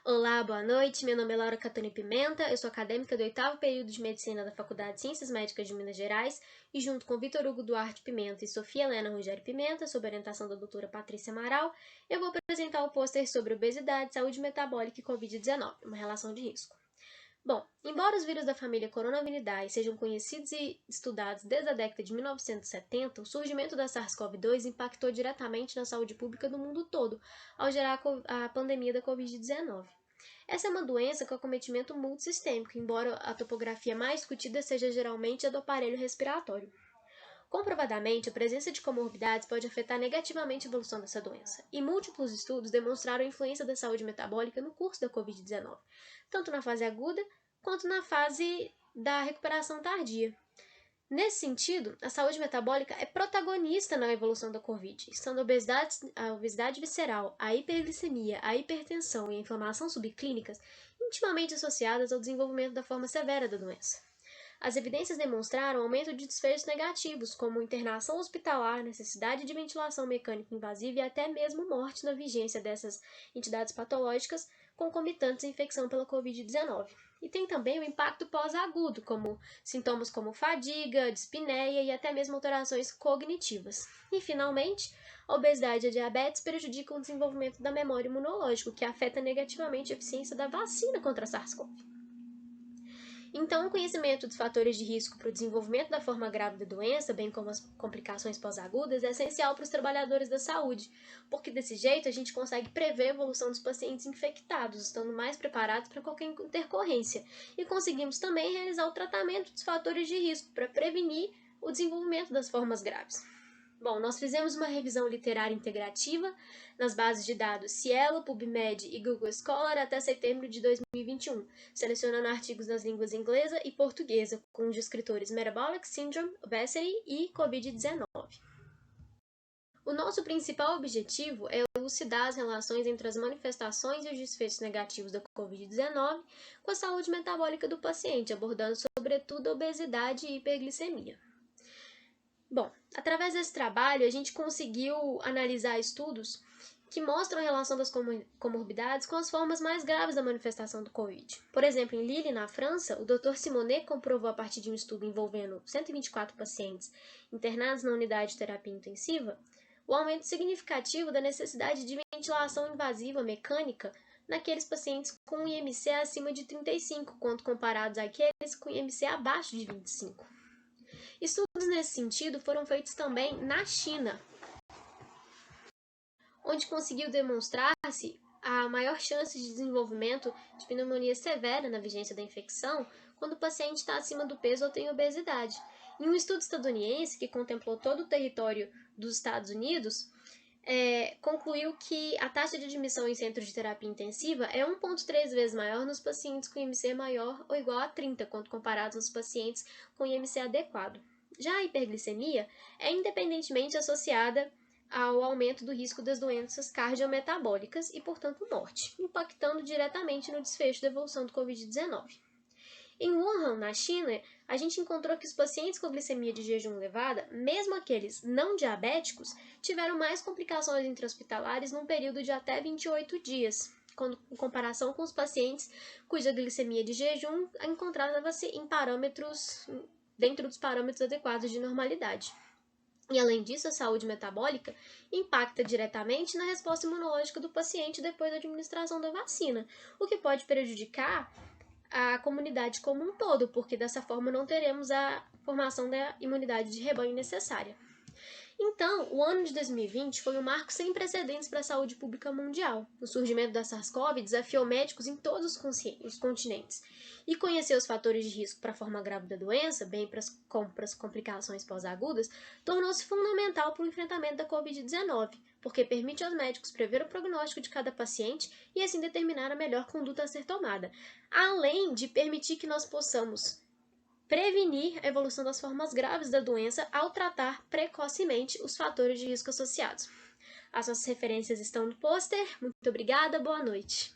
Olá, boa noite. Meu nome é Laura Catani Pimenta, eu sou acadêmica do 8º período de Medicina da Faculdade de Ciências Médicas de Minas Gerais e junto com Vitor Hugo Duarte Pimenta e Sofia Helena Rogério Pimenta, sob orientação da doutora Patrícia Amaral, eu vou apresentar o pôster sobre obesidade, saúde metabólica e Covid-19, uma relação de risco. Bom, embora os vírus da família Coronaviridae sejam conhecidos e estudados desde a década de 1970, o surgimento da SARS-CoV-2 impactou diretamente na saúde pública do mundo todo, ao gerar a pandemia da Covid-19. Essa é uma doença com acometimento multissistêmico, embora a topografia mais discutida seja geralmente a do aparelho respiratório. Comprovadamente, a presença de comorbidades pode afetar negativamente a evolução dessa doença, e múltiplos estudos demonstraram a influência da saúde metabólica no curso da Covid-19, tanto na fase aguda quanto na fase da recuperação tardia. Nesse sentido, a saúde metabólica é protagonista na evolução da Covid, estando a obesidade visceral, a hiperglicemia, a hipertensão e a inflamação subclínicas intimamente associadas ao desenvolvimento da forma severa da doença. As evidências demonstraram aumento de desfechos negativos, como internação hospitalar, necessidade de ventilação mecânica invasiva e até mesmo morte na vigência dessas entidades patológicas concomitantes à infecção pela Covid-19. E tem também o impacto pós-agudo, como sintomas como fadiga, dispneia e até mesmo alterações cognitivas. E, finalmente, a obesidade e a diabetes prejudicam o desenvolvimento da memória imunológica, o que afeta negativamente a eficiência da vacina contra a SARS-CoV. Então, o conhecimento dos fatores de risco para o desenvolvimento da forma grave da doença, bem como as complicações pós-agudas, é essencial para os trabalhadores da saúde, porque desse jeito a gente consegue prever a evolução dos pacientes infectados, estando mais preparados para qualquer intercorrência, e conseguimos também realizar o tratamento dos fatores de risco para prevenir o desenvolvimento das formas graves. Bom, nós fizemos uma revisão literária integrativa nas bases de dados Cielo, PubMed e Google Scholar até setembro de 2021, selecionando artigos nas línguas inglesa e portuguesa, com os escritores Metabolic Syndrome, Obesity e Covid-19. O nosso principal objetivo é elucidar as relações entre as manifestações e os desfechos negativos da Covid-19 com a saúde metabólica do paciente, abordando sobretudo a obesidade e hiperglicemia. Bom, através desse trabalho, a gente conseguiu analisar estudos que mostram a relação das comorbidades com as formas mais graves da manifestação do COVID. Por exemplo, em Lille, na França, o Dr. Simonet comprovou a partir de um estudo envolvendo 124 pacientes internados na unidade de terapia intensiva o aumento significativo da necessidade de ventilação invasiva mecânica naqueles pacientes com IMC acima de 35, quanto comparados àqueles com IMC abaixo de 25. Estudos nesse sentido foram feitos também na China, onde conseguiu demonstrar-se a maior chance de desenvolvimento de pneumonia severa na vigência da infecção quando o paciente está acima do peso ou tem obesidade. Em um estudo estadunidense que contemplou todo o território dos Estados Unidos, concluiu que a taxa de admissão em centros de terapia intensiva é 1,3 vezes maior nos pacientes com IMC maior ou igual a 30, quando comparados aos pacientes com IMC adequado. Já a hiperglicemia é independentemente associada ao aumento do risco das doenças cardiometabólicas e, portanto, morte, impactando diretamente no desfecho da evolução do Covid-19. Em Wuhan, na China, a gente encontrou que os pacientes com glicemia de jejum elevada, mesmo aqueles não diabéticos, tiveram mais complicações intra-hospitalares num período de até 28 dias, em comparação com os pacientes cuja glicemia de jejum encontrava-se dentro dos parâmetros adequados de normalidade. E, além disso, a saúde metabólica impacta diretamente na resposta imunológica do paciente depois da administração da vacina, o que pode prejudicar a comunidade como um todo, porque dessa forma não teremos a formação da imunidade de rebanho necessária. Então, o ano de 2020 foi um marco sem precedentes para a saúde pública mundial. O surgimento da SARS-CoV desafiou médicos em todos os continentes. E conhecer os fatores de risco para a forma grave da doença, bem como para as complicações pós-agudas, tornou-se fundamental para o enfrentamento da Covid-19, porque permite aos médicos prever o prognóstico de cada paciente e assim determinar a melhor conduta a ser tomada, além de permitir que nós possamos prevenir a evolução das formas graves da doença ao tratar precocemente os fatores de risco associados. As nossas referências estão no pôster. Muito obrigada, boa noite.